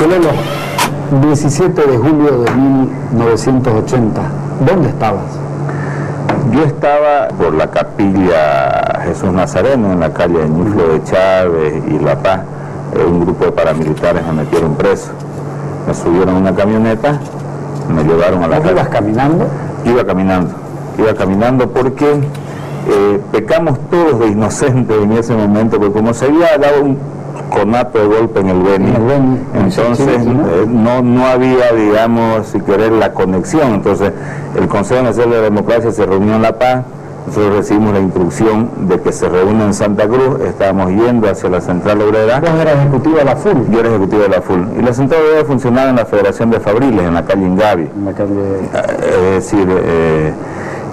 Chelelo, 17 de julio de 1980, ¿dónde estabas? Yo estaba por la capilla Jesús Nazareno, en la calle Ñuflo de Chávez y La Paz. Un grupo de paramilitares me metieron preso. Me subieron a una camioneta, me llevaron a la calle. ¿Ibas caminando? Iba caminando porque pecamos todos de inocentes en ese momento, porque como se había dado un conato de golpe en el Beni, entonces no había, digamos, si querer, la conexión. Entonces el Consejo Nacional de la Democracia se reunió en La Paz. Nosotros recibimos la instrucción de que se reúna en Santa Cruz. Estábamos yendo hacia la Central Obrera. ¿Vos eras ejecutivo de la FUL? Yo era ejecutivo de la FUL. Y la Central Obrera funcionaba en la Federación de Fabriles, en la calle Ingavi. En la calle... Es decir,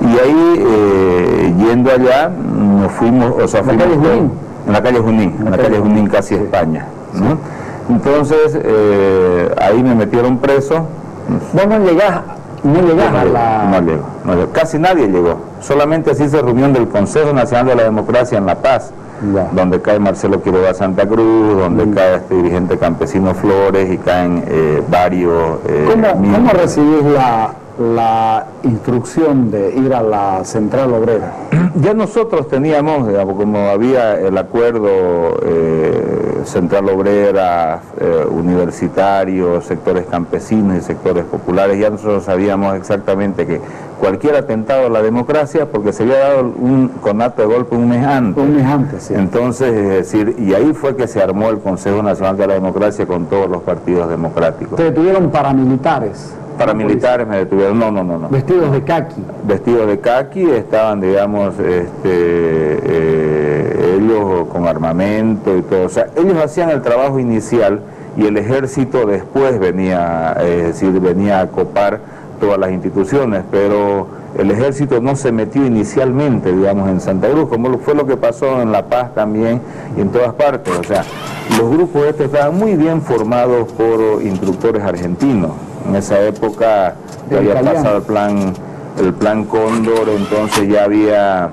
y ahí, yendo allá, nos fuimos, o sea, ¿En la calle Junín? En la calle Junín, casi España, ¿no? Sí. Entonces, ahí me metieron preso. ¿Vos no llegás a la...? No llego. Casi nadie llegó. Solamente así se reunión del Consejo Nacional de la Democracia en La Paz, donde cae Marcelo Quiroga Santa Cruz, donde cae este dirigente campesino Flores y caen varios... ¿Cómo recibís la instrucción de ir a la Central Obrera? Ya nosotros teníamos, digamos, como había el acuerdo Central Obrera, universitarios, sectores campesinos y sectores populares, ya nosotros sabíamos exactamente que cualquier atentado a la democracia, porque se había dado un conato de golpe un mes antes. Un mes antes, sí. Entonces, es decir, y ahí fue que se armó el Consejo Nacional de la Democracia con todos los partidos democráticos. ¿Te detuvieron paramilitares? Paramilitares me detuvieron, no. ¿Vestidos de caqui? Vestidos de caqui, estaban, digamos, ellos con armamento y todo. O sea, ellos hacían el trabajo inicial y el ejército después venía, venía a copar todas las instituciones, pero el ejército no se metió inicialmente, digamos, en Santa Cruz, como fue lo que pasó en La Paz también y en todas partes. O sea, los grupos estos estaban muy bien formados por instructores argentinos. En esa época ya había pasado el plan Cóndor, entonces ya había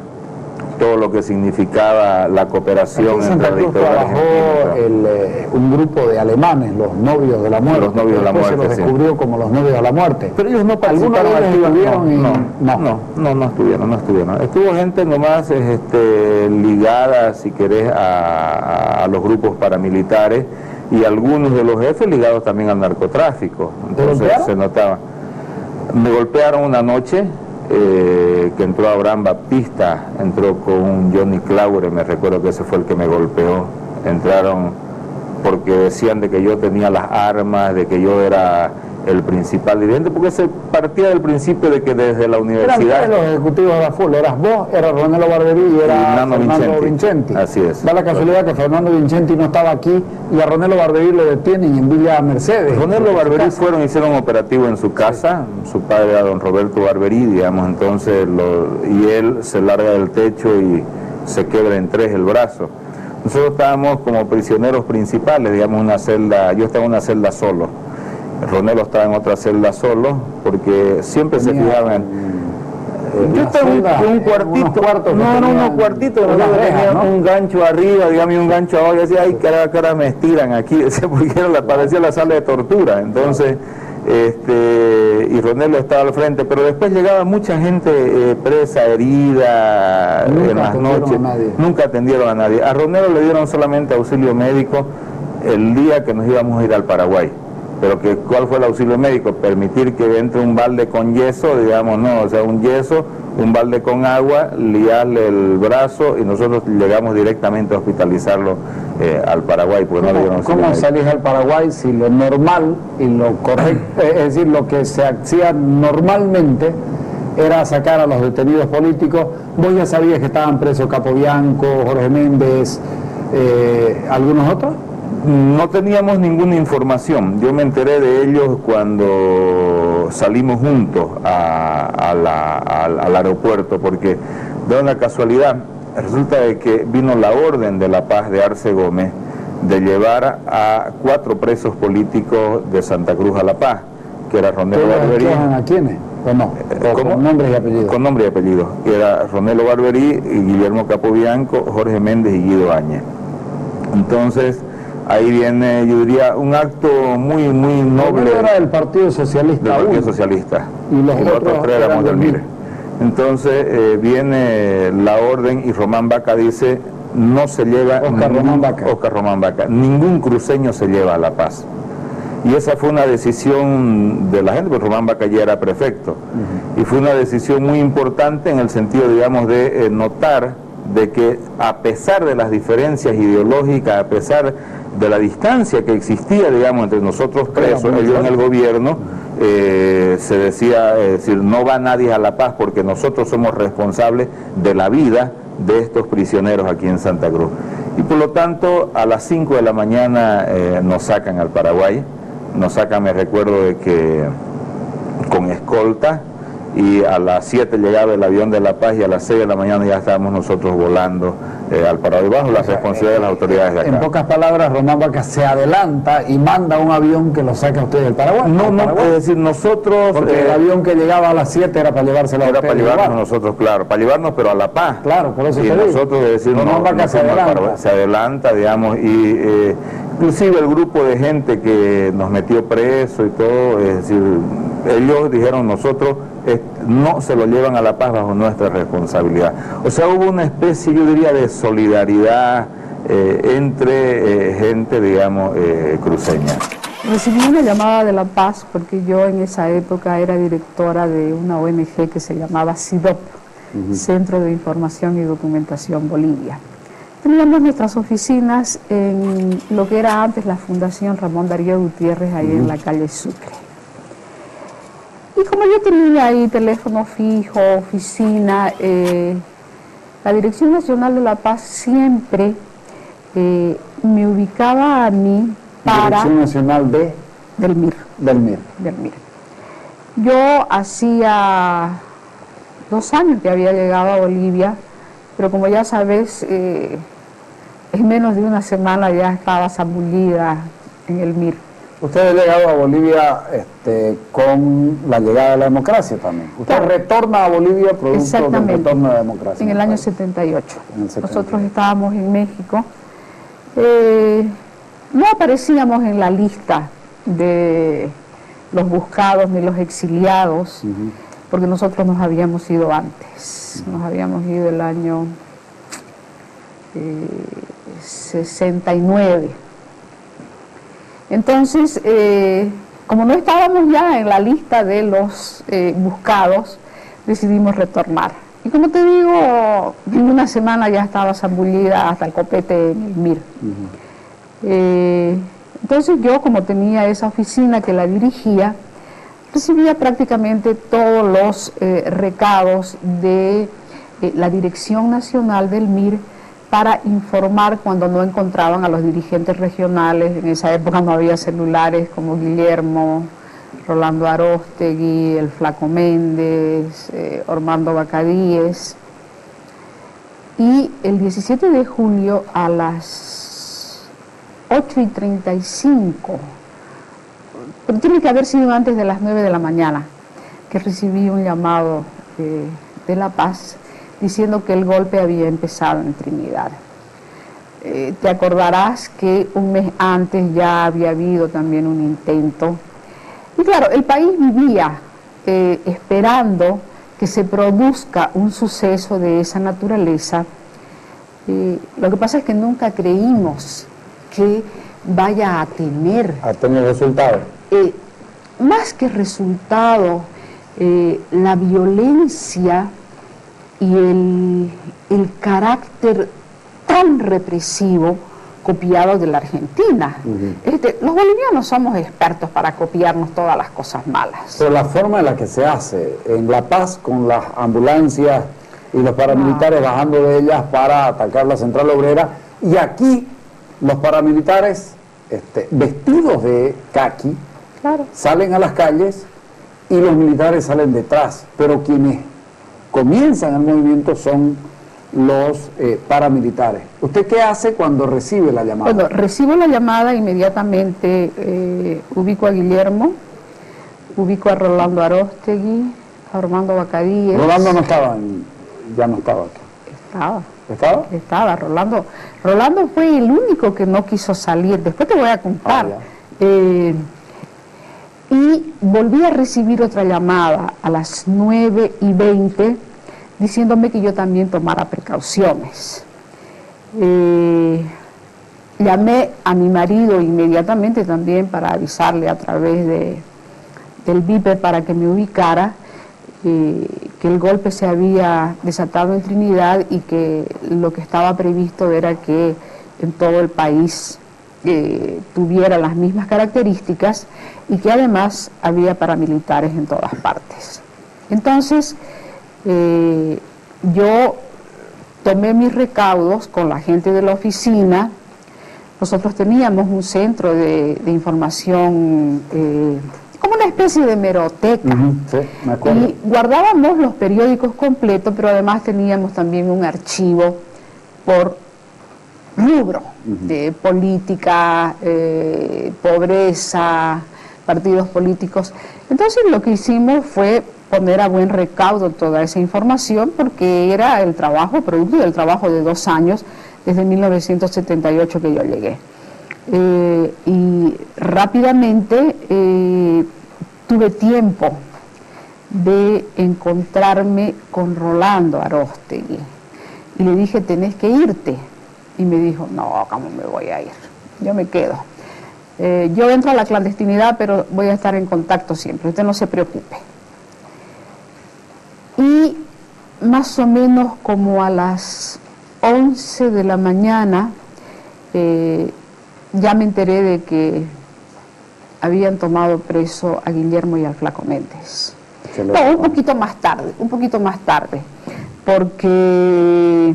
todo lo que significaba la cooperación entre la dictadura argentina. Un grupo de alemanes, los novios de la muerte. Los novios de la muerte, se los descubrió como los novios de la muerte. Pero ellos no participaron activamente. No estuvieron. Estuvo gente nomás ligada, si querés, a los grupos paramilitares, y algunos de los jefes ligados también al narcotráfico. Entonces se notaba. Me golpearon una noche, que entró Abraham Baptista, entró con un Johnny Claure, me recuerdo que ese fue el que me golpeó. Entraron porque decían de que yo tenía las armas, de que yo era el principal dirigente, porque se partía del principio de que desde la universidad... Eran los ejecutivos de la FUL, eras vos, era Ronelo Barberí y era Fernando Vincenti. Así es. Da la casualidad que Fernando Vincenti no estaba aquí y a Ronelo Barberí lo detienen en Villa Mercedes. Ronelo Barberí hicieron operativo en su casa, su padre era don Roberto Barberí, digamos, entonces, y él se larga del techo y se quebra en tres el brazo. Nosotros estábamos como prisioneros principales, digamos, yo estaba en una celda solo. Ronelo estaba en otra celda solo, porque siempre se fijaban. Yo estaba en un cuartito, unos cuartitos, tenía un gancho arriba, digamos, y un gancho abajo, y decía, ay, cara, me estiran aquí, porque parecía la sala de tortura. Entonces, y Ronelo estaba al frente, pero después llegaba mucha gente presa, herida, en las noches. Nunca atendieron a nadie. A Ronelo le dieron solamente auxilio médico el día que nos íbamos a ir al Paraguay. Pero ¿cuál fue el auxilio médico? Permitir que entre un balde con yeso, digamos, no, o sea, un yeso, un balde con agua, liarle el brazo, y nosotros llegamos directamente a hospitalizarlo al Paraguay, porque no le dieron auxilio médico. ¿Cómo salís al Paraguay si lo normal y lo correcto, es decir, lo que se hacía normalmente era sacar a los detenidos políticos? Vos ya sabías que estaban presos Capobianco, Jorge Méndez, ¿algunos otros? No teníamos ninguna información. Yo me enteré de ellos cuando salimos juntos al aeropuerto, porque de una casualidad resulta de que vino la orden de La Paz de Arce Gómez de llevar a 4 presos políticos de Santa Cruz a La Paz, que era Ronelo Barberí. ¿A quiénes? ¿O no? ¿Con nombres y apellidos? Con nombre y apellidos. Era Ronelo Barberí, Guillermo Capobianco, Jorge Méndez y Guido Áñez. Entonces, Ahí viene, yo diría, un acto muy noble. Era el Partido Socialista. Del Partido Socialista. Y los otros tres éramos del MIR. Entonces viene la orden y Román Baca dice, no se lleva... Oscar Román Baca. Ningún cruceño se lleva a La Paz. Y esa fue una decisión de la gente, porque Román Baca ya era prefecto. Y fue una decisión muy importante en el sentido, digamos, de notar de que a pesar de las diferencias ideológicas, a pesar de la distancia que existía, digamos, entre nosotros presos, ellos en el gobierno, se decía, es decir, no va nadie a La Paz porque nosotros somos responsables de la vida de estos prisioneros aquí en Santa Cruz. Y por lo tanto, a las 5 de la mañana nos sacan al Paraguay, nos sacan, me recuerdo de que con escolta, y a las 7 llegaba el avión de La Paz y a las 6 de la mañana ya estábamos nosotros volando al Paraguay bajo la responsabilidad de las autoridades de acá. En pocas palabras, Román Baca se adelanta y manda un avión que lo saca a ustedes del Paraguay. No, es decir, nosotros... Porque el avión que llegaba a las 7 era para llevárselo a ustedes. Era para llevarnos nosotros, claro, para llevarnos pero a La Paz. Claro, por eso y te nosotros, es decir, Román Baca se adelanta, digamos, y inclusive el grupo de gente que nos metió preso y todo, es decir, ellos dijeron nosotros no se lo llevan a La Paz bajo nuestra responsabilidad. O sea, hubo una especie, yo diría, de solidaridad entre gente, digamos, cruceña. Recibí una llamada de La Paz porque yo en esa época era directora de una ONG que se llamaba CIDOP, Centro de Información y Documentación Bolivia. Teníamos nuestras oficinas en lo que era antes la Fundación Ramón Darío Gutiérrez, ahí en la calle Sucre. Y como yo tenía ahí teléfono fijo, oficina, la Dirección Nacional de La Paz siempre me ubicaba a mí para... Dirección Nacional del MIR. Del MIR. Del MIR. Yo hacía 2 años que había llegado a Bolivia, pero como ya sabes, en menos de una semana ya estaba zambullida en el MIR. Usted ha llegado a Bolivia con la llegada de la democracia también. Usted retorna a Bolivia producto del retorno de la democracia. En el año 78. Nosotros estábamos en México. No aparecíamos en la lista de los buscados ni los exiliados, porque nosotros nos habíamos ido antes. Nos habíamos ido el año 69. Entonces, como no estábamos ya en la lista de los buscados, decidimos retornar. Y como te digo, en una semana ya estaba zambullida hasta el copete en el MIR. Entonces yo, como tenía esa oficina que la dirigía, recibía prácticamente todos los recados de la Dirección Nacional del MIR para informar cuando no encontraban a los dirigentes regionales. En esa época no había celulares como Guillermo, Rolando Aróstegui, el Flaco Méndez, Ormando Bacadíes. Y el 17 de julio a las 8:35, pero tiene que haber sido antes de las 9 de la mañana, que recibí un llamado de La Paz diciendo que el golpe había empezado en Trinidad. Te acordarás que un mes antes ya había habido también un intento. Y claro, el país vivía esperando que se produzca un suceso de esa naturaleza. Lo que pasa es que nunca creímos que vaya a tener resultados. Más que resultado, la violencia y el carácter tan represivo copiado de la Argentina. Los bolivianos somos expertos para copiarnos todas las cosas malas. Pero la forma en la que se hace, en La Paz con las ambulancias y los paramilitares bajando de ellas para atacar la central obrera, y aquí los paramilitares vestidos de caqui salen a las calles y los militares salen detrás, pero quienes comienzan el movimiento son los paramilitares. ¿Usted qué hace cuando recibe la llamada? Bueno, recibo la llamada, inmediatamente ubico a Guillermo, ubico a Rolando Aróstegui, a Armando Bacadíes. Rolando no estaba, ya no estaba aquí. ¿Estaba? Estaba, Rolando. Rolando fue el único que no quiso salir. Después te voy a contar. Y volví a recibir otra llamada a las 9:20 diciéndome que yo también tomara precauciones. Llamé a mi marido inmediatamente también para avisarle a través del Viper para que me ubicara, que el golpe se había desatado en Trinidad y que lo que estaba previsto era que en todo el país tuviera las mismas características y que además había paramilitares en todas partes. Entonces, yo tomé mis recaudos con la gente de la oficina. Nosotros teníamos un centro de información, como una especie de hemeroteca. Sí, me acuerdo. Y guardábamos los periódicos completos, pero además teníamos también un archivo por rubro, de política, pobreza, partidos políticos. Entonces lo que hicimos fue poner a buen recaudo toda esa información, porque era el trabajo, producto del trabajo de 2 años, desde 1978 que yo llegué. Y rápidamente tuve tiempo de encontrarme con Rolando Aróstegui. Y le dije, tenés que irte. Y me dijo, no, ¿cómo me voy a ir? Yo me quedo. Yo entro a la clandestinidad, pero voy a estar en contacto siempre, usted no se preocupe. Y más o menos como a las 11 de la mañana, ya me enteré de que habían tomado preso a Guillermo y al Flaco Méndez. No, un poquito más tarde, porque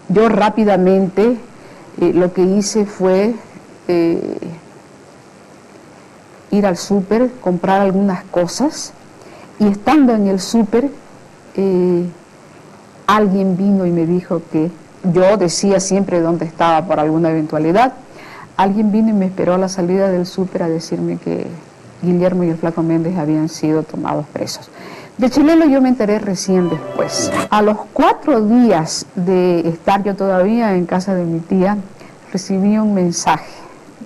yo rápidamente lo que hice fue ir al súper, comprar algunas cosas, y estando en el súper, alguien vino y me dijo que yo decía siempre dónde estaba por alguna eventualidad. Alguien vino y me esperó a la salida del súper a decirme que Guillermo y el Flaco Méndez habían sido tomados presos. De Chelelo yo me enteré recién después. A los 4 días de estar yo todavía en casa de mi tía, recibí un mensaje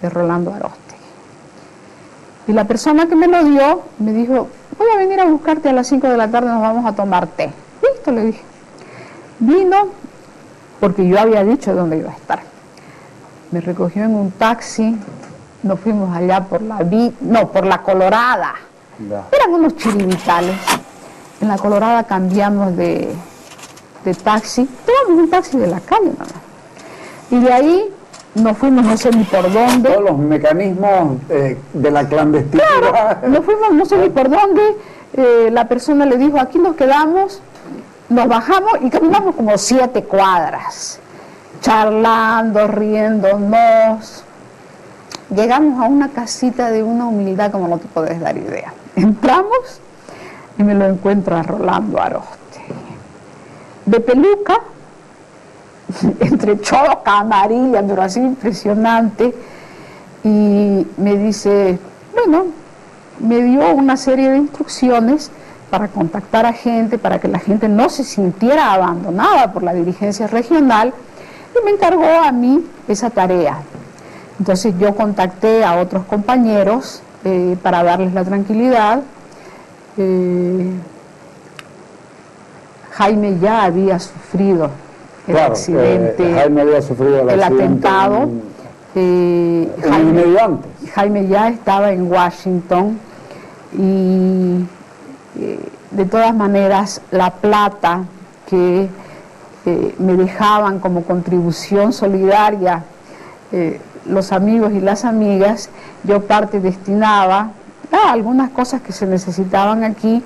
de Rolando Aróstegui. Y la persona que me lo dio me dijo, voy a venir a buscarte a las 5 de la tarde, nos vamos a tomar té. Listo, le dije. Vino, porque yo había dicho dónde iba a estar. Me recogió en un taxi, nos fuimos allá por la Colorada. Ya. Eran unos chiribitales. En la Colorada cambiamos de taxi, tomamos un taxi de la calle nada más. Y de ahí nos fuimos no sé ni por dónde. Todos los mecanismos de la clandestinidad. Claro, nos fuimos no sé ni por dónde. La persona le dijo, aquí nos quedamos, nos bajamos y caminamos como 7 cuadras, charlando, riéndonos. Llegamos a una casita de una humildad como no te podés dar idea. Entramos y me lo encuentro a Rolando Aróstegui, de peluca, entre cholo, camarilla, pero así impresionante, y me dice, bueno, me dio una serie de instrucciones para contactar a gente, para que la gente no se sintiera abandonada por la dirigencia regional, y me encargó a mí esa tarea. Entonces yo contacté a otros compañeros para darles la tranquilidad. Jaime ya había sufrido el accidente, Jaime había sufrido el atentado. Jaime ya estaba en Washington y de todas maneras la plata que me dejaban como contribución solidaria los amigos y las amigas, yo parte destinaba a algunas cosas que se necesitaban aquí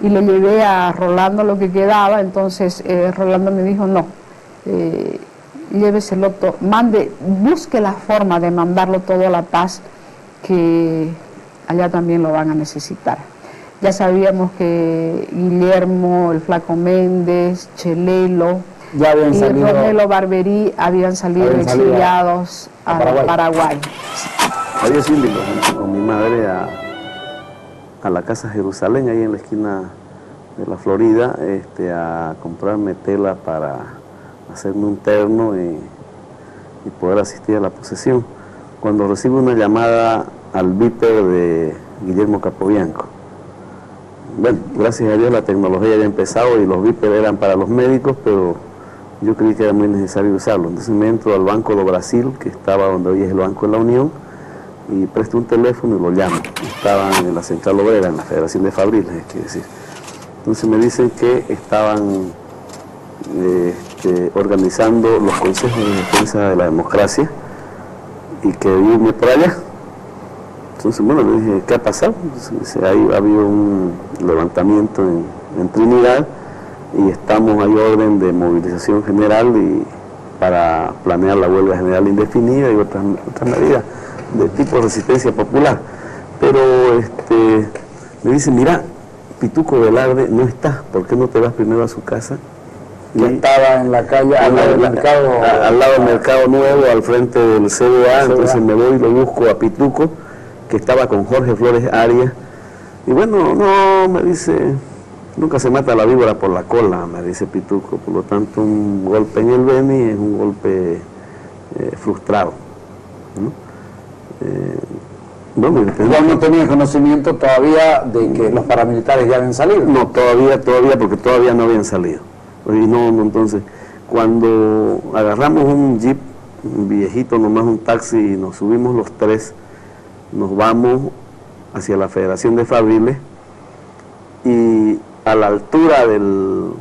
y le llevé a Rolando lo que quedaba. Entonces Rolando me dijo, no, lléveselo todo, busque la forma de mandarlo todo a La Paz, que allá también lo van a necesitar. Ya sabíamos que Guillermo, el Flaco Méndez, Chelelo y Romelo Barberí habían salido exiliados a Paraguay. Había síndico con mi madre a la Casa Jerusalén, ahí en la esquina la Florida a comprarme tela para hacerme un terno y poder asistir a la procesión, cuando recibo una llamada al viper de Guillermo Capobianco. Bueno, gracias a Dios la tecnología ya ha empezado y los viper eran para los médicos, pero yo creí que era muy necesario usarlo. Entonces me entro al Banco do Brasil, que estaba donde hoy es el Banco de la Unión, y presto un teléfono y lo llamo. Estaban en la Central Obrera, en la Federación de Fabriles, es que decir. Entonces me dicen que estaban organizando los consejos de defensa de la democracia y que irme por allá. Entonces, bueno, le dije, ¿qué ha pasado? Entonces, ahí había un levantamiento en Trinidad y estamos, hay orden de movilización general para planear la huelga general indefinida y otras medidas de tipo resistencia popular. Pero me dice, mira, Pituco Velarde no está, ¿por qué no te vas primero a su casa? Y estaba en la calle, al lado del mercado. Al lado del Mercado Nuevo, al frente del CBA, entonces me voy y lo busco a Pituco, que estaba con Jorge Flores Arias. Y bueno, no, me dice, nunca se mata la víbora por la cola, me dice Pituco, por lo tanto un golpe en el Beni es un golpe frustrado, ¿no? Igual no tenía conocimiento todavía de que los paramilitares ya habían salido. No, todavía, porque todavía no habían salido. Y entonces, cuando agarramos un jeep, un viejito, nomás un taxi, y nos subimos los tres, nos vamos hacia la Federación de Fabriles, y a la altura del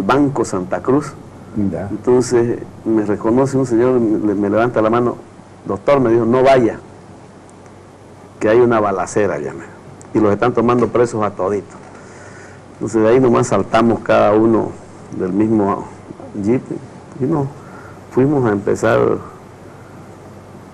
Banco Santa Cruz, entonces me reconoce un señor, me levanta la mano, doctor, me dijo, no vaya, que hay una balacera allá, y los están tomando presos a toditos. Entonces de ahí nomás saltamos cada uno del mismo jeep y fuimos a empezar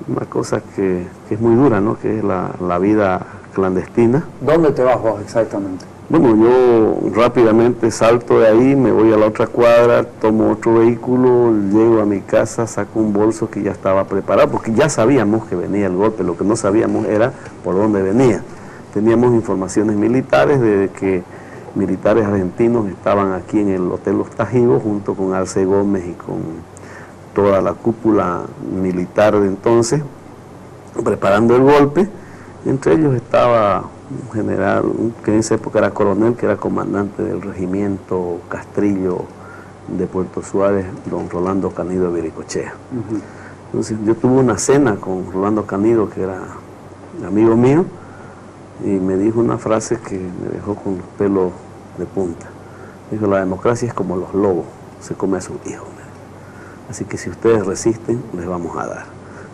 una cosa que es muy dura, ¿no? Que es la vida clandestina. ¿Dónde te vas vos exactamente? Bueno, yo rápidamente salto de ahí, me voy a la otra cuadra, tomo otro vehículo, llego a mi casa, saco un bolso que ya estaba preparado, porque ya sabíamos que venía el golpe, lo que no sabíamos era por dónde venía. Teníamos informaciones militares de que militares argentinos estaban aquí en el Hotel Los Tajivos, junto con Arce Gómez y con toda la cúpula militar de entonces, preparando el golpe. Entre ellos estaba un general, que en esa época era coronel, que era comandante del regimiento Castrillo de Puerto Suárez, don Rolando Canido de Viricochea. Entonces yo tuve una cena con Rolando Canido, que era amigo mío, y me dijo una frase que me dejó con los pelos de punta. Dijo, la democracia es como los lobos, se come a sus hijos. Así que si ustedes resisten, les vamos a dar.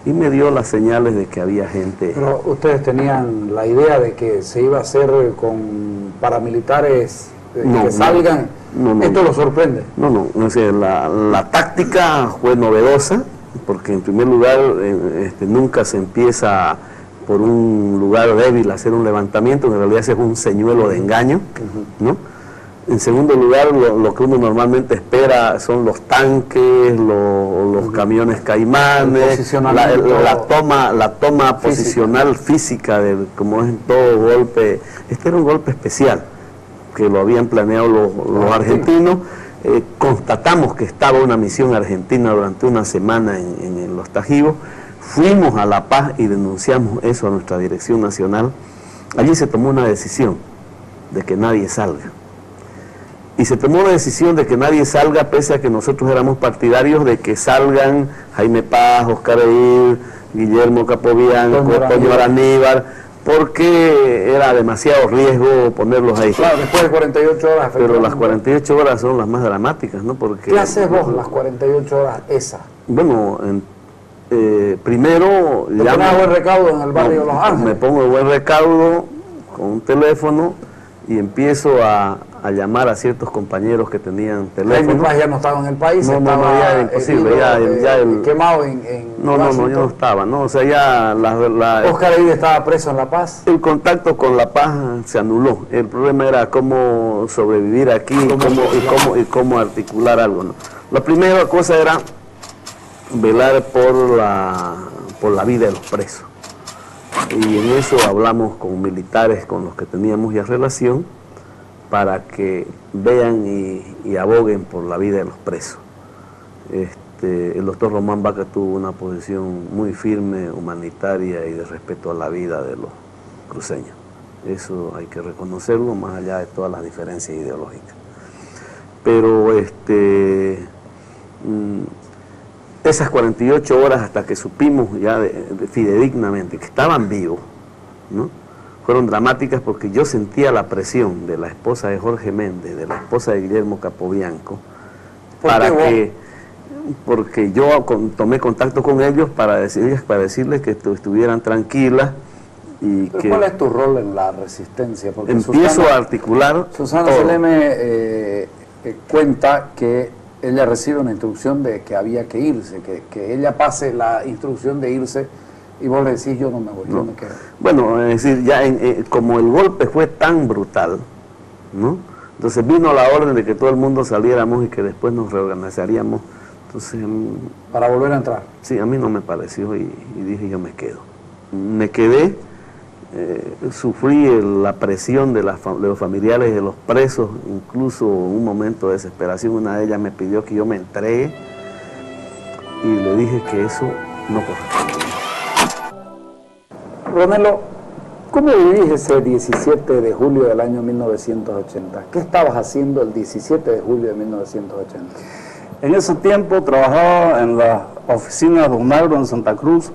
Y me dio las señales de que había gente... Pero ustedes tenían la idea de que se iba a hacer con paramilitares que salgan. ¿Esto lo sorprende? No, la táctica fue novedosa, porque en primer lugar nunca se empieza por un lugar débil a hacer un levantamiento, en realidad ese es un señuelo de engaño, ¿no? En segundo lugar, lo que uno normalmente espera son los tanques, los camiones Caimanes, la toma posicional física, como es en todo golpe. Este era un golpe especial, que lo habían planeado los argentinos. Constatamos que estaba una misión argentina durante una semana en Los Tajivos. Fuimos a La Paz y denunciamos eso a nuestra dirección nacional. Allí se tomó una decisión de que nadie salga. Y se tomó la decisión de que nadie salga, pese a que nosotros éramos partidarios de que salgan Jaime Paz, Oscar Eir, Guillermo Capobianco, Toño Araníbar, porque era demasiado riesgo ponerlos ahí. Claro, después de 48 horas. Pero las 48 horas son las más dramáticas, ¿no? Porque, ¿qué haces vos las 48 horas esas? Bueno, primero... ¿Te pones buen recaudo en el barrio Los Ángeles? Me pongo de buen recaudo con un teléfono y empiezo a llamar a ciertos compañeros que tenían teléfono. Jaime Paz ya no estaba en el país, no, ya era imposible, ya quemado en no, yo no estaba, ¿no? O sea, ya Oscar Eir estaba preso en La Paz. El contacto con La Paz se anuló. El problema era cómo sobrevivir aquí y cómo articular algo, ¿no? La primera cosa era velar por la vida de los presos. Y en eso hablamos con militares con los que teníamos ya relación, para que vean y aboguen por la vida de los presos. El doctor Román Baca tuvo una posición muy firme, humanitaria y de respeto a la vida de los cruceños. Eso hay que reconocerlo, más allá de todas las diferencias ideológicas. Pero esas 48 horas hasta que supimos ya fidedignamente que estaban vivos, ¿no?, fueron dramáticas, porque yo sentía la presión de la esposa de Jorge Méndez, de la esposa de Guillermo Capobianco, porque yo tomé contacto con ellos para decirles que estuvieran tranquilas. ¿Cuál es tu rol en la resistencia? Porque empiezo a articular. Susana Seleme cuenta que ella recibe una instrucción de que había que irse, que ella pase la instrucción de irse, y vos le decís, yo no me voy, yo me quedo. Bueno, es decir, ya como el golpe fue tan brutal, ¿no?, entonces vino la orden de que todo el mundo saliéramos y que después nos reorganizaríamos. Entonces, para volver a entrar. Sí, a mí no me pareció, y dije, yo me quedo. Me quedé, sufrí la presión de los familiares de los presos, incluso un momento de desesperación. Una de ellas me pidió que yo me entregue y le dije que eso no correspondía. Ronelo, ¿cómo vivís ese 17 de julio del año 1980? ¿Qué estabas haciendo el 17 de julio de 1980? En ese tiempo trabajaba en las oficinas de UNAGRO en Santa Cruz.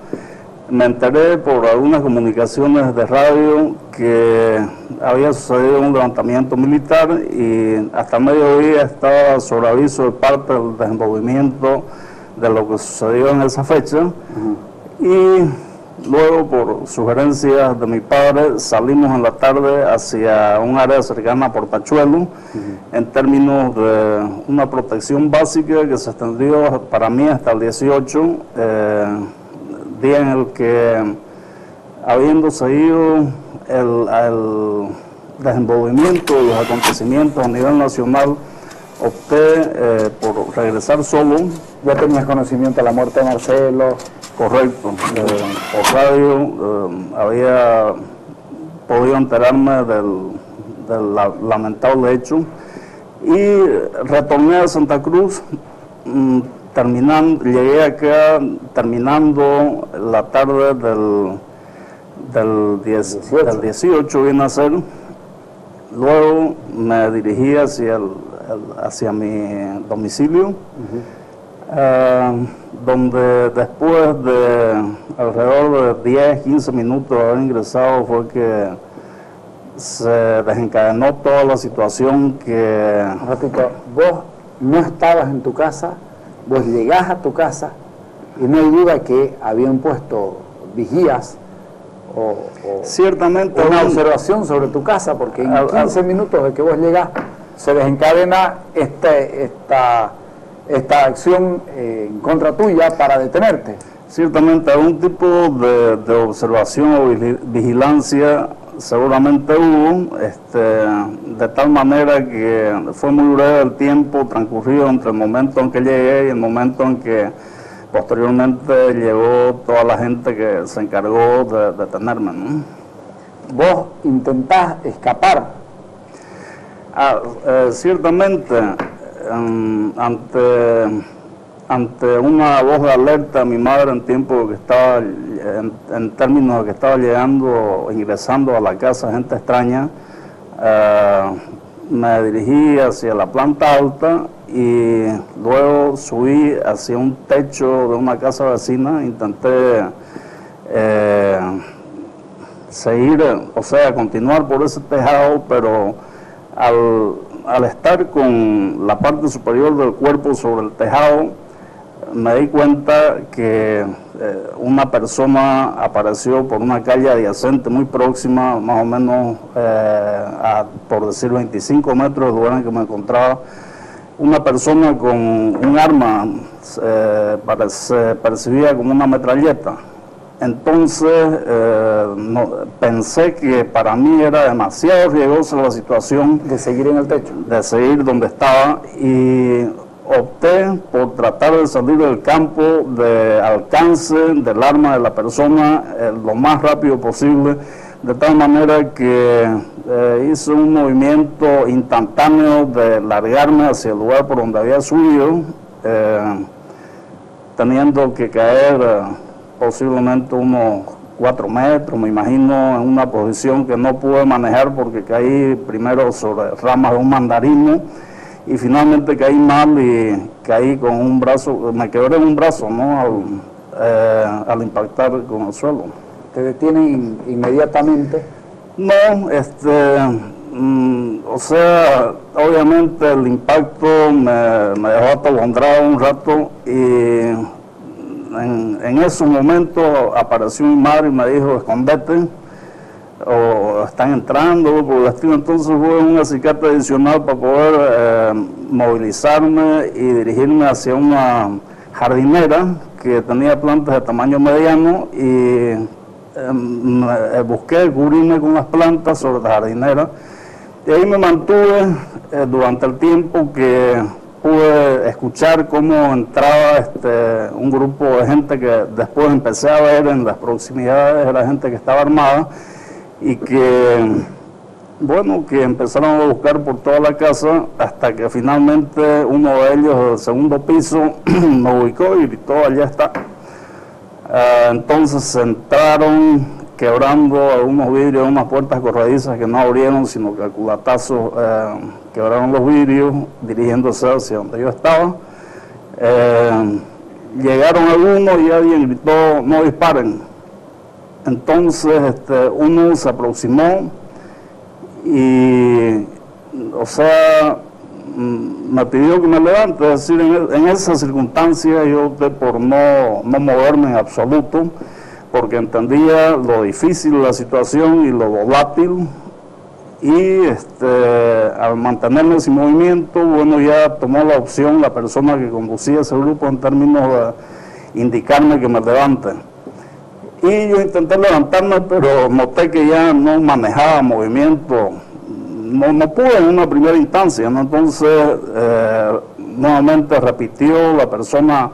Me enteré por algunas comunicaciones de radio que había sucedido un levantamiento militar, y hasta mediodía estaba sobre aviso de parte del desenvolvimiento de lo que sucedió en esa fecha. Y luego, por sugerencias de mi padre, salimos en la tarde hacia un área cercana a Portachuelo, en términos de una protección básica que se extendió para mí hasta el 18, día en el que, habiendo seguido el desenvolvimiento de los acontecimientos a nivel nacional, opté por regresar solo. ¿Ya tenías conocimiento de la muerte de Marcelo? Correcto. Por radio había podido enterarme del lamentable hecho, y retorné a Santa Cruz, llegué acá terminando la tarde del 18, viene a ser. Luego me dirigí hacia mi domicilio, donde después de alrededor de 10, 15 minutos de haber ingresado fue que se desencadenó toda la situación que... Un ratito, vos no estabas en tu casa, vos llegás a tu casa y no hay duda que habían puesto vigías o ciertamente una observación sobre tu casa, porque en 15 minutos de que vos llegás se desencadena esta acción en contra tuya para detenerte. Ciertamente algún tipo de observación o vigilancia seguramente hubo, de tal manera que fue muy breve el tiempo transcurrido entre el momento en que llegué y el momento en que posteriormente llegó toda la gente que se encargó de detenerme, ¿no? Vos intentás escapar. Ciertamente, ante una voz de alerta, mi madre, en tiempo que estaba, en términos de que estaba ingresando a la casa gente extraña, me dirigí hacia la planta alta y luego subí hacia un techo de una casa vecina. Intenté continuar por ese tejado, pero al estar con la parte superior del cuerpo sobre el tejado, me di cuenta que una persona apareció por una calle adyacente muy próxima, más o menos por decir 25 metros del lugar en que me encontraba. Una persona con un arma, se percibía como una metralleta. Entonces pensé que para mí era demasiado riesgosa la situación de seguir en el techo, de seguir donde estaba, y opté por tratar de salir del campo de alcance del arma de la persona lo más rápido posible, de tal manera que hice un movimiento instantáneo de largarme hacia el lugar por donde había subido, teniendo que caer posiblemente unos 4 metros, me imagino, en una posición que no pude manejar porque caí primero sobre ramas de un mandarino y finalmente caí mal y caí con un brazo, me quebré un brazo, ¿no? Al impactar con el suelo. ¿Te detienen inmediatamente? No, o sea, obviamente el impacto me dejó atolondrado un rato y en esos momentos apareció mi madre y me dijo, escondete, o están entrando, por el estilo. Entonces fue un acicate adicional para poder movilizarme y dirigirme hacia una jardinera que tenía plantas de tamaño mediano y busqué cubrirme con las plantas sobre la jardinera. Y ahí me mantuve durante el tiempo que pude escuchar cómo entraba un grupo de gente que después empecé a ver en las proximidades de la gente que estaba armada y que, bueno, que empezaron a buscar por toda la casa hasta que finalmente uno de ellos del segundo piso me ubicó y gritó, allá está. Entonces entraron quebrando algunos vidrios, unas puertas corredizas que no abrieron, sino que a culatazos quebraron los vidrios, dirigiéndose hacia donde yo estaba. Llegaron algunos y alguien gritó, no disparen. Entonces uno se aproximó y, o sea, me pidió que me levante, es decir, en esa circunstancia yo opté por no moverme en absoluto, porque entendía lo difícil de la situación y lo volátil, y al mantenerme sin movimiento, bueno, ya tomó la opción la persona que conducía ese grupo en términos de indicarme que me levante. Y yo intenté levantarme, pero noté que ya no manejaba movimiento, no pude en una primera instancia, ¿no? Entonces nuevamente repitió la persona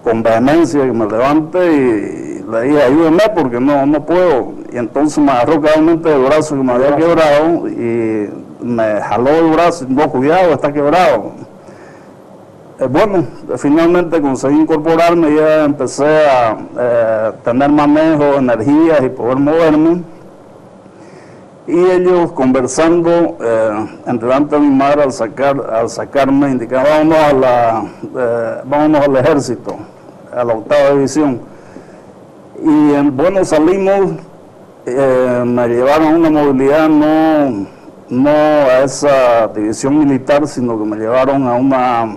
con vehemencia que me levante y le dije, ayúdeme porque no puedo. Y entonces me agarró cabalmente el brazo que me había quebrado y me jaló el brazo, no, cuidado, está quebrado. Bueno, finalmente conseguí incorporarme y ya empecé a tener manejo, energías y poder moverme. Y ellos conversando, delante de mi madre al sacarme, indicaban, vámonos al ejército, a la 8ª división. Y bueno, salimos, me llevaron a una movilidad, no a esa división militar, sino que me llevaron a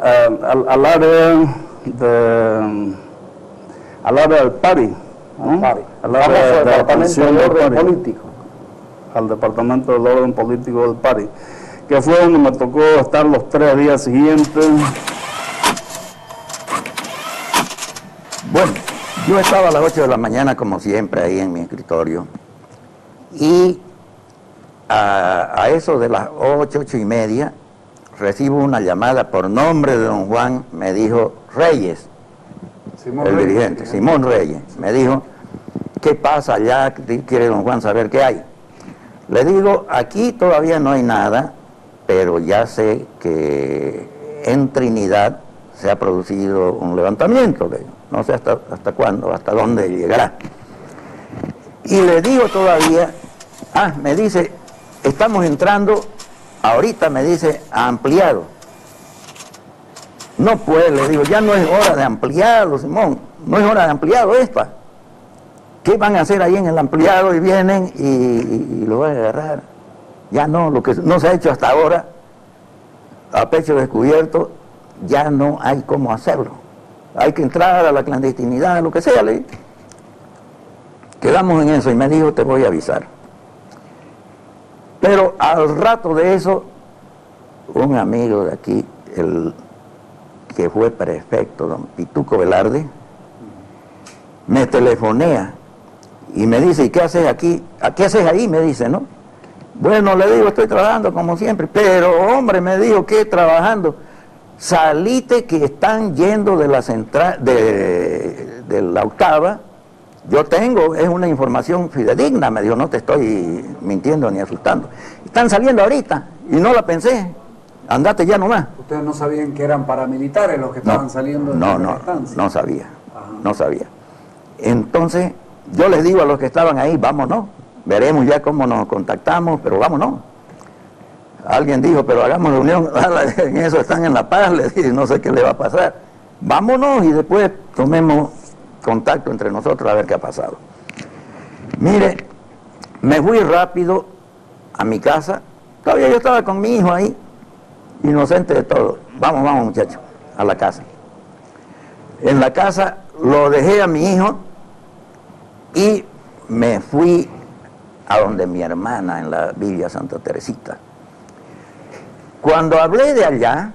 al área del PARI, ¿no? Al área de atención del orden político. Al departamento del orden político del PARI, que fue donde me tocó estar los 3 días siguientes. Bueno, yo estaba a las 8 de la mañana, como siempre, ahí en mi escritorio, y a eso de las 8:30, recibo una llamada por nombre de don Juan, me dijo Reyes, el dirigente, Simón Reyes, me dijo, ¿qué pasa allá? ¿Quiere don Juan saber qué hay? Le digo, aquí todavía no hay nada, pero ya sé que en Trinidad se ha producido un levantamiento, le digo. No sé hasta cuándo, hasta dónde llegará. Y le digo todavía, me dice, estamos entrando, ahorita me dice, ampliado. No pues, le digo, ya no es hora de ampliado, Simón, no es hora de ampliado esta. ¿Qué van a hacer ahí en el ampliado? Y vienen y lo van a agarrar. Ya no, lo que no se ha hecho hasta ahora, a pecho descubierto, ya no hay cómo hacerlo. Hay que entrar a la clandestinidad, lo que sea, le dije. Quedamos en eso y me dijo, te voy a avisar. Pero al rato de eso, un amigo de aquí, el que fue prefecto, don Pituco Velarde, me telefonea y me dice, ¿y qué haces aquí? ¿Qué haces ahí? Me dice, ¿no? Bueno, le digo, estoy trabajando como siempre, pero hombre, me dijo, ¿qué trabajando? Salite que están yendo de la central, de la 8ª, yo tengo, es una información fidedigna, me dijo, no te estoy mintiendo ni asustando. Están saliendo ahorita, y no la pensé, andate ya nomás. ¿Ustedes no sabían que eran paramilitares los que estaban saliendo de la estancia? No sabía, no sabía. Entonces, yo les digo a los que estaban ahí, vámonos, veremos ya cómo nos contactamos, pero vámonos. Alguien dijo, pero hagamos reunión, en eso están en La Paz, les dije, no sé qué le va a pasar. Vámonos y después tomemos contacto entre nosotros a ver qué ha pasado. Mire, me fui rápido a mi casa, todavía yo estaba con mi hijo ahí, inocente de todo. Vamos muchachos, a la casa. En la casa lo dejé a mi hijo y me fui a donde mi hermana en la Villa Santa Teresita. Cuando hablé de allá,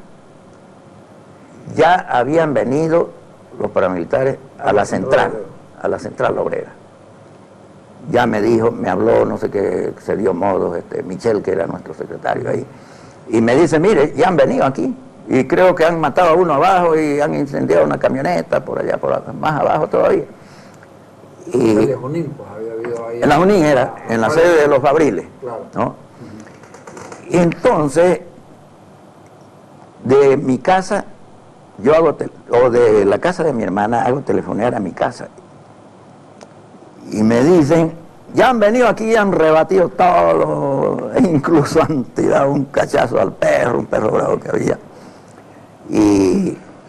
ya habían venido los paramilitares a la central obrera. Ya me dijo, me habló, no sé qué, se dio modo, Michel, que era nuestro secretario ahí, y me dice, mire, ya han venido aquí, y creo que han matado a uno abajo y han incendiado una camioneta por allá, más abajo todavía. Y en Junín, pues había habido ahí. En la Junín era, en la sede de los Fabriles, claro. ¿no? Y entonces, de mi casa, yo hago, o de la casa de mi hermana, hago telefonear a mi casa. Y me dicen, ya han venido aquí y han rebatido todo, e incluso han tirado un cachazo al perro, un perro bravo que había.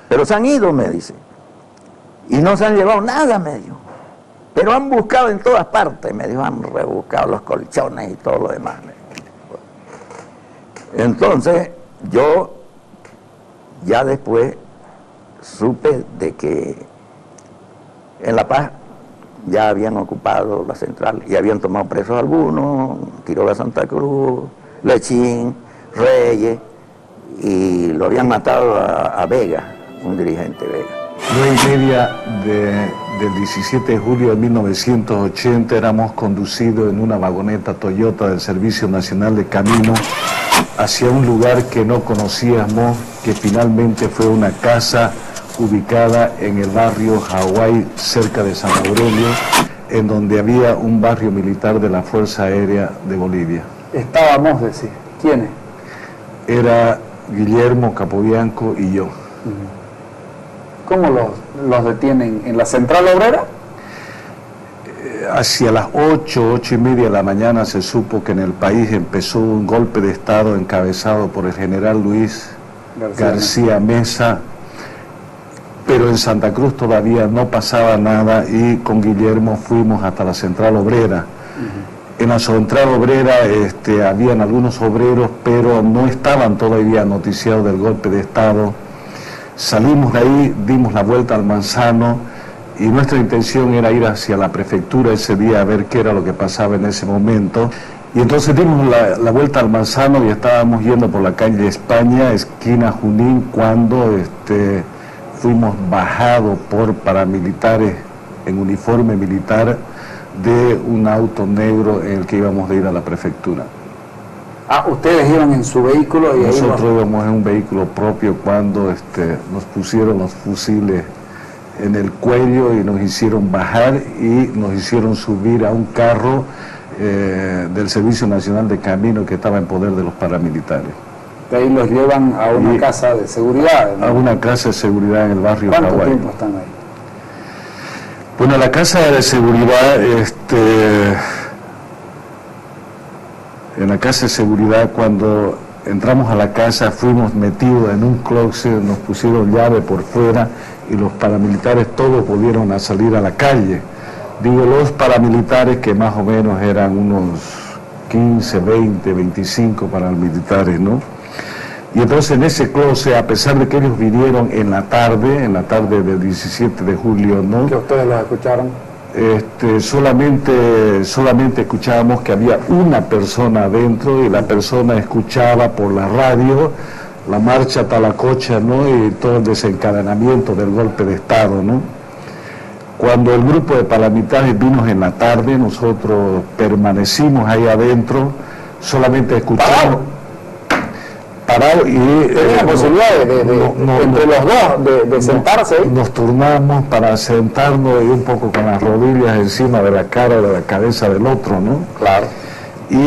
Pero se han ido, me dice. Y no se han llevado nada, me dijo. Pero han buscado en todas partes, me dijo, han rebuscado los colchones y todo lo demás. Entonces, yo ya después supe de que en La Paz ya habían ocupado la central y habían tomado presos algunos, Quiroga Santa Cruz, Lechín, Reyes, y lo habían matado a Vega, un dirigente Vega. 9:30 del 17 de julio de 1980 éramos conducidos en una vagoneta Toyota del Servicio Nacional de Camino hacia un lugar que no conocíamos, que finalmente fue una casa ubicada en el barrio Hawái, cerca de San Aurelio, en donde había un barrio militar de la Fuerza Aérea de Bolivia. Estábamos, decir, ¿quiénes? Era Guillermo Capobianco y yo. ¿Cómo los detienen? ¿En la central obrera? Hacia las 8:30 de la mañana se supo que en el país empezó un golpe de Estado encabezado por el general Luis García Meza, pero en Santa Cruz todavía no pasaba nada y con Guillermo fuimos hasta la central obrera. En la central obrera habían algunos obreros, pero no estaban todavía noticiados del golpe de Estado. Salimos de ahí, dimos la vuelta al Manzano y nuestra intención era ir hacia la prefectura ese día a ver qué era lo que pasaba en ese momento. Y entonces dimos la vuelta al Manzano y estábamos yendo por la calle España, esquina Junín, cuando fuimos bajados por paramilitares en uniforme militar de un auto negro en el que íbamos de ir a la prefectura. Ah, ustedes iban en su vehículo y nosotros íbamos en un vehículo propio cuando nos pusieron los fusiles en el cuello y nos hicieron bajar y nos hicieron subir a un carro del Servicio Nacional de Camino que estaba en poder de los paramilitares. De ahí los llevan a una casa de seguridad, ¿no? A una casa de seguridad en el barrio Hawái. ¿Cuánto tiempo están ahí? Bueno, la casa de seguridad, en la casa de seguridad, cuando entramos a la casa, fuimos metidos en un closet, nos pusieron llave por fuera y los paramilitares todos volvieron a salir a la calle. Digo, los paramilitares que más o menos eran unos 15, 20, 25 paramilitares, ¿no? Y entonces en ese closet, a pesar de que ellos vinieron en la tarde del 17 de julio, ¿no? ¿Que ustedes los escucharon? Solamente escuchábamos que había una persona adentro y la persona escuchaba por la radio la marcha Talacocha, ¿no? Y todo el desencadenamiento del golpe de Estado, ¿no? Cuando el grupo de paramilitares vino en la tarde, nosotros permanecimos ahí adentro, solamente escuchamos... parado y tenía posibilidad entre los dos de sentarse. Nos turnamos para sentarnos y un poco con las rodillas encima de la cara o de la cabeza del otro, ¿no? Claro. Y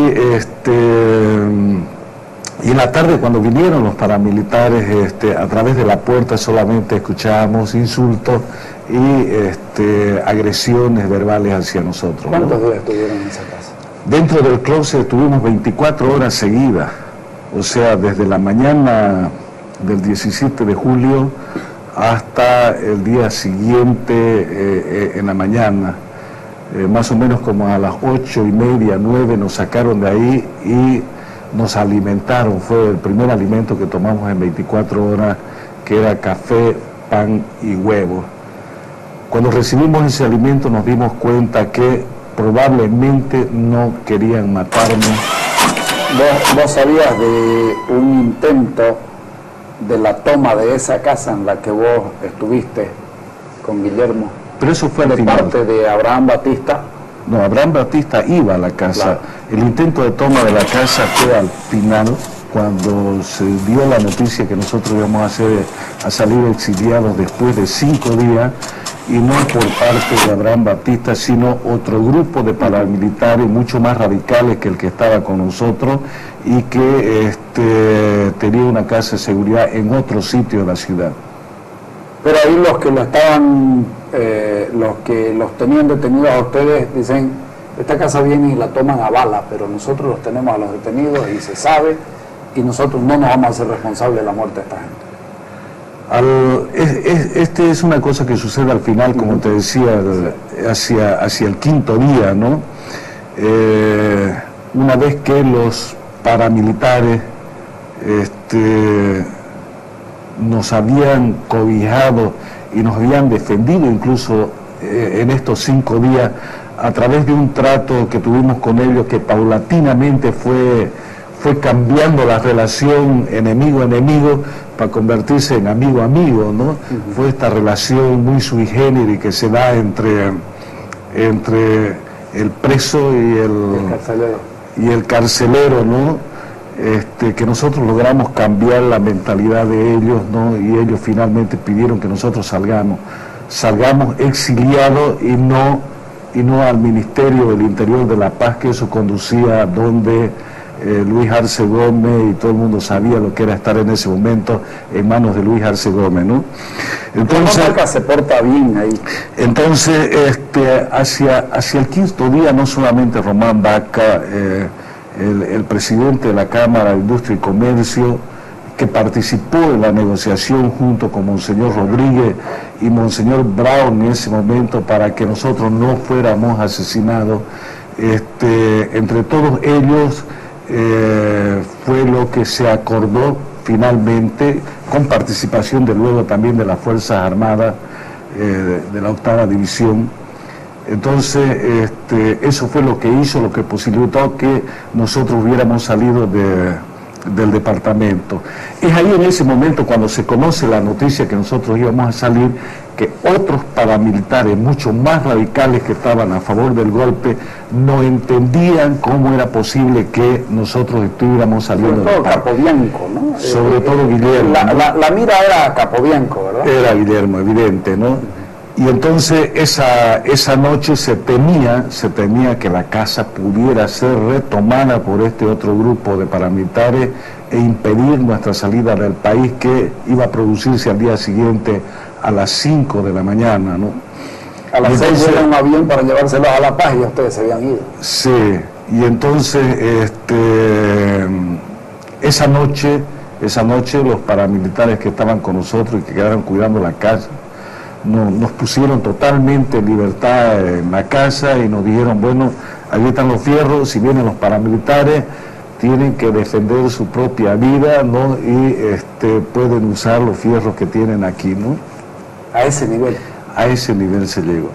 en la tarde, cuando vinieron los paramilitares, a través de la puerta solamente escuchábamos insultos y agresiones verbales hacia nosotros. ¿Cuántos días estuvieron en esa casa? Dentro del closet estuvimos 24 horas seguidas, o sea, desde la mañana del 17 de julio hasta el día siguiente en la mañana. Más o menos como a las 8:30, 9 nos sacaron de ahí y nos alimentaron. Fue el primer alimento que tomamos en 24 horas, que era café, pan y huevo. Cuando recibimos ese alimento nos dimos cuenta que probablemente no querían matarnos. ¿Vos sabías de un intento de la toma de esa casa en la que vos estuviste con Guillermo? Pero eso fue al de final. parte de Abraham Batista. No, Abraham Batista iba a la casa. Claro. El intento de toma de la casa fue al final, cuando se dio la noticia que nosotros íbamos a salir exiliados después de 5 días, y no por parte de Abraham Batista, sino otro grupo de paramilitares mucho más radicales que el que estaba con nosotros y que tenía una casa de seguridad en otro sitio de la ciudad. Pero ahí los que lo estaban, los que los tenían detenidos a ustedes dicen, esta casa viene y la toman a bala, pero nosotros los tenemos a los detenidos y se sabe, y nosotros no nos vamos a hacer responsables de la muerte de esta gente. Es una cosa que sucede al final, como te decía, hacia el 5.º día, ¿no? Una vez que los paramilitares nos habían cobijado y nos habían defendido incluso en estos 5 días a través de un trato que tuvimos con ellos, que paulatinamente fue cambiando la relación enemigo-enemigo para convertirse en amigo-amigo, ¿no? Fue esta relación muy sui generis que se da entre el preso y el carcelero, ¿no? Que nosotros logramos cambiar la mentalidad de ellos, ¿no? Y ellos finalmente pidieron que nosotros salgamos exiliados y no al Ministerio del Interior de la Paz, que eso conducía a donde Luis Arce Gómez, y todo el mundo sabía lo que era estar en ese momento en manos de Luis Arce Gómez, ¿no? Entonces, Vaca se porta bien ahí. Entonces, hacia el 5.º día, no solamente Román Vaca, el presidente de la Cámara de Industria y Comercio, que participó en la negociación junto con Monseñor Rodríguez y Monseñor Brown en ese momento para que nosotros no fuéramos asesinados, entre todos ellos fue lo que se acordó finalmente, con participación de luego también de las Fuerzas Armadas de la 8ª División. Entonces, eso fue lo que hizo, lo que posibilitó que nosotros hubiéramos salido del departamento. Es ahí en ese momento cuando se conoce la noticia que nosotros íbamos a salir, que otros paramilitares mucho más radicales que estaban a favor del golpe no entendían cómo era posible que nosotros estuviéramos saliendo. Sobre todo Capobianco, ¿no? Sobre todo Guillermo. La mira era Capobianco, ¿verdad? Era Guillermo, evidente, ¿no? Y entonces esa noche se temía que la casa pudiera ser retomada por este otro grupo de paramilitares e impedir nuestra salida del país, que iba a producirse al día siguiente a las 5 de la mañana, ¿no? A las 6 era un avión para llevárselos a La Paz y ustedes se habían ido. Sí, y entonces esa noche los paramilitares que estaban con nosotros y que quedaron cuidando la casa, nos pusieron totalmente en libertad en la casa y nos dijeron, bueno, ahí están los fierros, si vienen los paramilitares, tienen que defender su propia vida, ¿no? Y pueden usar los fierros que tienen aquí, ¿no? A ese nivel. A ese nivel se llegó.